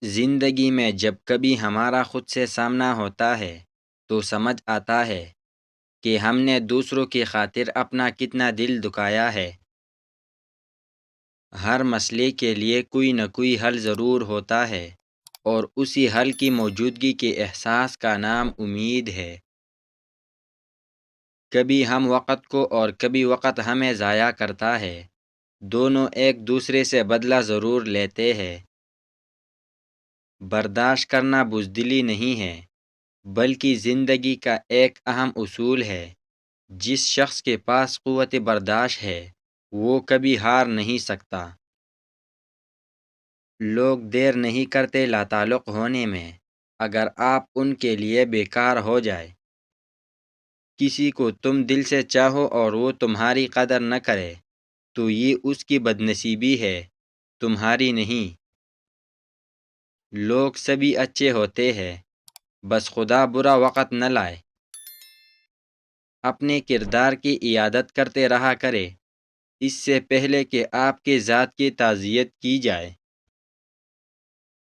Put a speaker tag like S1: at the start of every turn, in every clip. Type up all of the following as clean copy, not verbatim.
S1: زندگی میں جب کبھی ہمارا خود سے سامنا ہوتا ہے تو سمجھ آتا ہے کہ ہم نے دوسروں کی خاطر اپنا کتنا دل دکھایا ہے۔ ہر مسئلے کے لیے کوئی نہ کوئی حل ضرور ہوتا ہے، اور اسی حل کی موجودگی کے احساس کا نام امید ہے۔ کبھی ہم وقت کو اور کبھی وقت ہمیں ضائع کرتا ہے، دونوں ایک دوسرے سے بدلہ ضرور لیتے ہیں۔ برداشت کرنا بزدلی نہیں ہے، بلکہ زندگی کا ایک اہم اصول ہے۔ جس شخص کے پاس قوت برداشت ہے وہ کبھی ہار نہیں سکتا۔ لوگ دیر نہیں کرتے لاتعلق ہونے میں، اگر آپ ان کے لیے بیکار ہو جائے۔ کسی کو تم دل سے چاہو اور وہ تمہاری قدر نہ کرے تو یہ اس کی بدنصیبی ہے، تمہاری نہیں۔ لوگ سبھی اچھے ہوتے ہیں، بس خدا برا وقت نہ لائے۔ اپنے کردار کی عیادت کرتے رہا کرے، اس سے پہلے کہ آپ کی ذات کی تعزیت کی جائے۔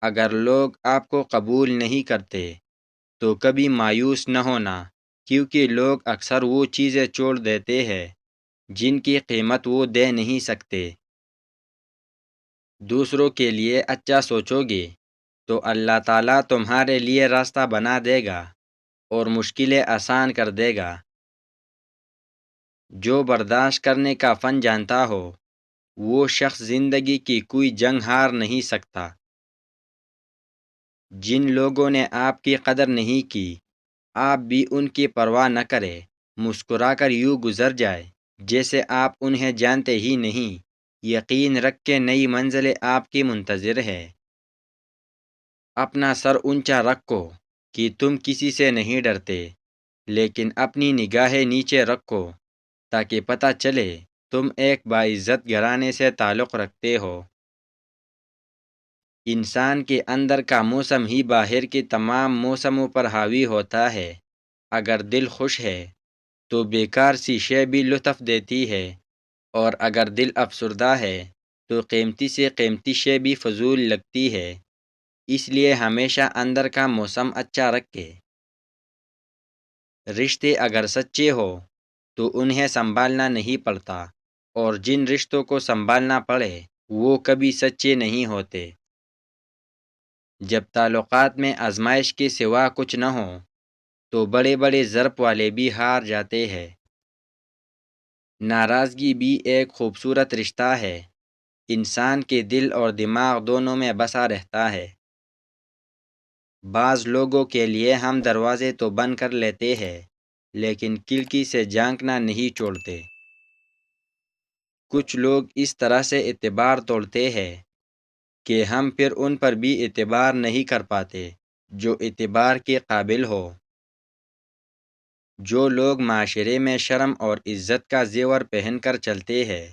S1: اگر لوگ آپ کو قبول نہیں کرتے تو کبھی مایوس نہ ہونا، کیونکہ لوگ اکثر وہ چیزیں چھوڑ دیتے ہیں جن کی قیمت وہ دے نہیں سکتے۔ دوسروں کے لیے اچھا سوچو گے تو اللہ تعالیٰ تمہارے لیے راستہ بنا دے گا اور مشکلیں آسان کر دے گا۔ جو برداشت کرنے کا فن جانتا ہو وہ شخص زندگی کی کوئی جنگ ہار نہیں سکتا۔ جن لوگوں نے آپ کی قدر نہیں کی، آپ بھی ان کی پرواہ نہ کریں، مسکرا کر یوں گزر جائے جیسے آپ انہیں جانتے ہی نہیں۔ یقین رکھ کے نئی منزلیں آپ کی منتظر ہے۔ اپنا سر اونچا رکھو کہ تم کسی سے نہیں ڈرتے، لیکن اپنی نگاہیں نیچے رکھو تاکہ پتہ چلے تم ایک باعزت گھرانے سے تعلق رکھتے ہو۔ انسان کے اندر کا موسم ہی باہر کے تمام موسموں پر حاوی ہوتا ہے۔ اگر دل خوش ہے تو بیکار سی شے بھی لطف دیتی ہے، اور اگر دل افسردہ ہے تو قیمتی سے قیمتی شے بھی فضول لگتی ہے۔ اس لیے ہمیشہ اندر کا موسم اچھا رکھے۔ رشتے اگر سچے ہو تو انہیں سنبھالنا نہیں پڑتا، اور جن رشتوں کو سنبھالنا پڑے وہ کبھی سچے نہیں ہوتے۔ جب تعلقات میں آزمائش کے سوا کچھ نہ ہو تو بڑے بڑے ضرب والے بھی ہار جاتے ہیں۔ ناراضگی بھی ایک خوبصورت رشتہ ہے، انسان کے دل اور دماغ دونوں میں بسا رہتا ہے۔ بعض لوگوں کے لیے ہم دروازے تو بند کر لیتے ہیں لیکن کھڑکی سے جھانکنا نہیں چھوڑتے۔ کچھ لوگ اس طرح سے اعتبار توڑتے ہیں کہ ہم پھر ان پر بھی اعتبار نہیں کر پاتے جو اعتبار کے قابل ہو۔ جو لوگ معاشرے میں شرم اور عزت کا زیور پہن کر چلتے ہیں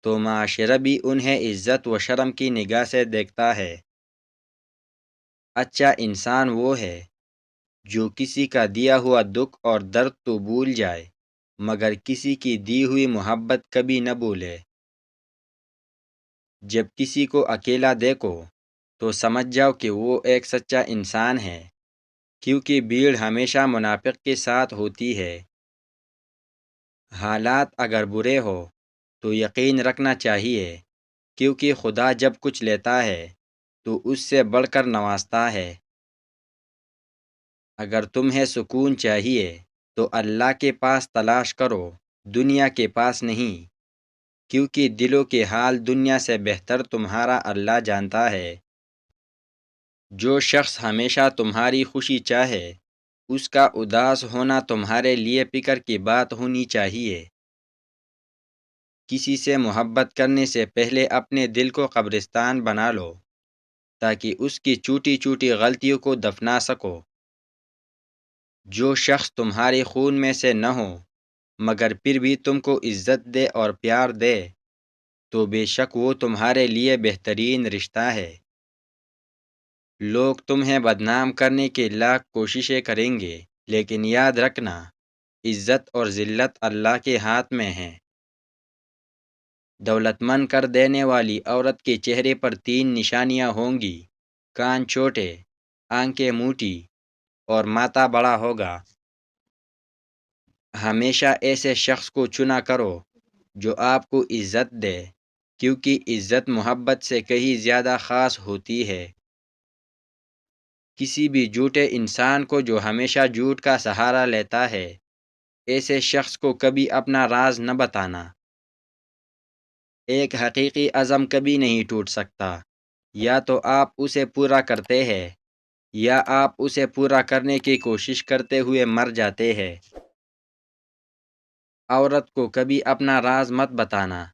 S1: تو معاشرہ بھی انہیں عزت و شرم کی نگاہ سے دیکھتا ہے۔ اچھا انسان وہ ہے جو کسی کا دیا ہوا دکھ اور درد تو بھول جائے مگر کسی کی دی ہوئی محبت کبھی نہ بھولے۔ جب کسی کو اکیلا دیکھو تو سمجھ جاؤ کہ وہ ایک سچا انسان ہے، کیونکہ بھیڑ ہمیشہ منافق کے ساتھ ہوتی ہے۔ حالات اگر برے ہو تو یقین رکھنا چاہیے، کیونکہ خدا جب کچھ لیتا ہے تو اس سے بڑھ کر نوازتا ہے۔ اگر تمہیں سکون چاہیے تو اللہ کے پاس تلاش کرو، دنیا کے پاس نہیں، کیونکہ دلوں کے حال دنیا سے بہتر تمہارا اللہ جانتا ہے۔ جو شخص ہمیشہ تمہاری خوشی چاہے اس کا اداس ہونا تمہارے لیے فکر کی بات ہونی چاہیے۔ کسی سے محبت کرنے سے پہلے اپنے دل کو قبرستان بنا لو تاکہ اس کی چھوٹی چھوٹی غلطیوں کو دفنا سکو۔ جو شخص تمہارے خون میں سے نہ ہو مگر پھر بھی تم کو عزت دے اور پیار دے تو بے شک وہ تمہارے لیے بہترین رشتہ ہے۔ لوگ تمہیں بدنام کرنے کے لاکھ کوششیں کریں گے، لیکن یاد رکھنا عزت اور ذلت اللہ کے ہاتھ میں ہیں۔ دولت مند کر دینے والی عورت کے چہرے پر 3 نشانیاں ہوں گی۔ کان چھوٹے، آنکھیں موٹی اور ماتھا بڑا ہوگا۔ ہمیشہ ایسے شخص کو چنا کرو جو آپ کو عزت دے، کیونکہ عزت محبت سے کہیں زیادہ خاص ہوتی ہے۔ کسی بھی جھوٹے انسان کو جو ہمیشہ جھوٹ کا سہارا لیتا ہے، ایسے شخص کو کبھی اپنا راز نہ بتانا۔ ایک حقیقی عزم کبھی نہیں ٹوٹ سکتا، یا تو آپ اسے پورا کرتے ہیں یا آپ اسے پورا کرنے کی کوشش کرتے ہوئے مر جاتے ہیں۔ عورت کو کبھی اپنا راز مت بتانا،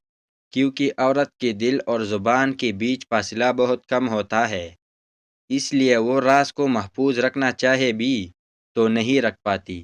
S1: کیونکہ عورت کے دل اور زبان کے بیچ فاصلہ بہت کم ہوتا ہے، اس لیے وہ راز کو محفوظ رکھنا چاہے بھی تو نہیں رکھ پاتی۔